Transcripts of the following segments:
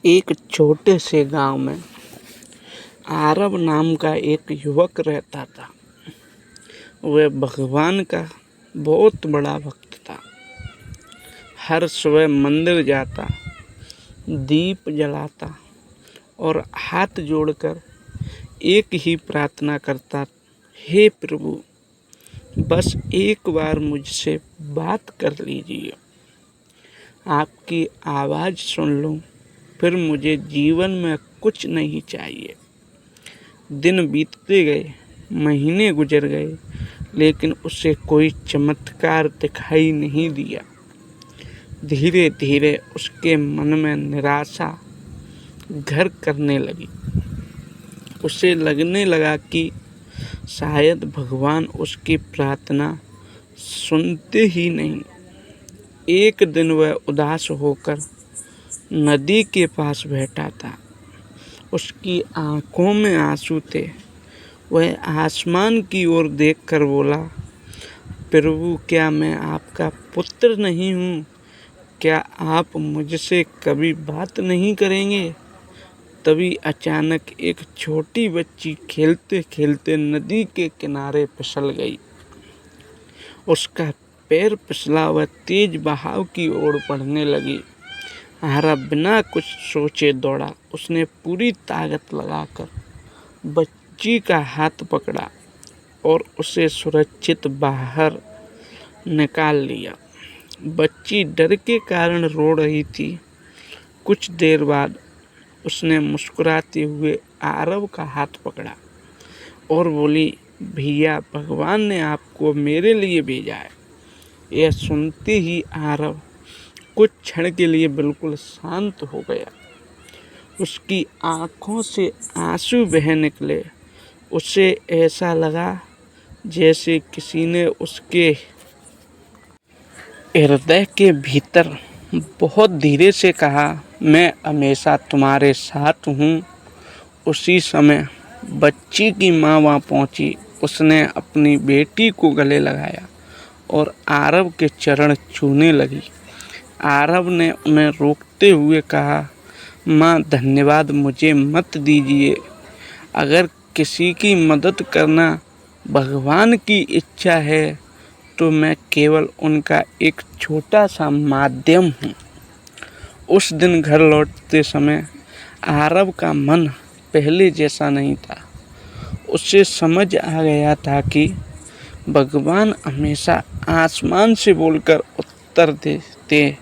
एक छोटे से गांव में आरव नाम का एक युवक रहता था। वह भगवान का बहुत बड़ा भक्त था। हर सुबह मंदिर जाता, दीप जलाता और हाथ जोड़कर एक ही प्रार्थना करता, हे प्रभु, बस एक बार मुझसे बात कर लीजिए। आपकी आवाज़ सुन लूं, फिर मुझे जीवन में कुछ नहीं चाहिए। दिन बीतते गए, महीने गुजर गए, लेकिन उसे कोई चमत्कार दिखाई नहीं दिया। धीरे धीरे उसके मन में निराशा घर करने लगी। उसे लगने लगा कि शायद भगवान उसकी प्रार्थना सुनते ही नहीं। एक दिन वह उदास होकर नदी के पास बैठा था। उसकी आंखों में आंसू थे। वह आसमान की ओर देखकर बोला, प्रभु, क्या मैं आपका पुत्र नहीं हूँ? क्या आप मुझसे कभी बात नहीं करेंगे? तभी अचानक एक छोटी बच्ची खेलते खेलते नदी के किनारे फिसल गई। उसका पैर फिसला, वह तेज बहाव की ओर बढ़ने लगी। आरव बिना कुछ सोचे दौड़ा। उसने पूरी ताकत लगाकर बच्ची का हाथ पकड़ा और उसे सुरक्षित बाहर निकाल लिया। बच्ची डर के कारण रो रही थी। कुछ देर बाद उसने मुस्कुराते हुए आरव का हाथ पकड़ा और बोली, भैया, भगवान ने आपको मेरे लिए भेजा है। यह सुनते ही आरव कुछ क्षण के लिए बिल्कुल शांत हो गया। उसकी आंखों से आंसू बह निकले। उसे ऐसा लगा जैसे किसी ने उसके हृदय के भीतर बहुत धीरे से कहा, मैं हमेशा तुम्हारे साथ हूँ। उसी समय बच्ची की माँ वहाँ पहुँची। उसने अपनी बेटी को गले लगाया और आरव के चरण छूने लगी। आरव ने उन्हें रोकते हुए कहा, माँ, धन्यवाद, मुझे मत दीजिए। अगर किसी की मदद करना भगवान की इच्छा है तो मैं केवल उनका एक छोटा सा माध्यम हूँ। उस दिन घर लौटते समय आरव का मन पहले जैसा नहीं था। उसे समझ आ गया था कि भगवान हमेशा आसमान से बोलकर उत्तर देते।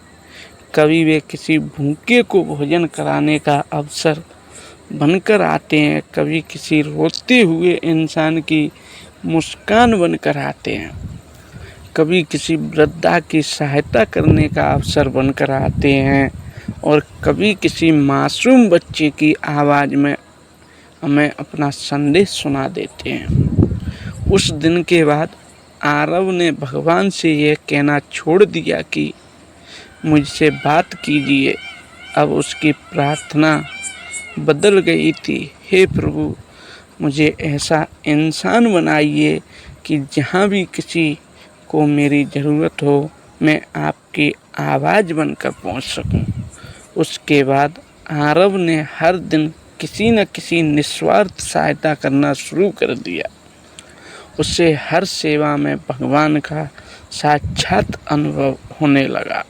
कभी वे किसी भूखे को भोजन कराने का अवसर बनकर आते हैं, कभी किसी रोते हुए इंसान की मुस्कान बनकर आते हैं, कभी किसी वृद्धा की सहायता करने का अवसर बनकर आते हैं और कभी किसी मासूम बच्चे की आवाज़ में हमें अपना संदेश सुना देते हैं। उस दिन के बाद आरव ने भगवान से यह कहना छोड़ दिया कि मुझसे बात कीजिए। अब उसकी प्रार्थना बदल गई थी, हे प्रभु, मुझे ऐसा इंसान बनाइए कि जहाँ भी किसी को मेरी ज़रूरत हो, मैं आपकी आवाज़ बनकर पहुँच सकूं। उसके बाद आरव ने हर दिन किसी न किसी निस्वार्थ सहायता करना शुरू कर दिया। उसे हर सेवा में भगवान का साक्षात अनुभव होने लगा।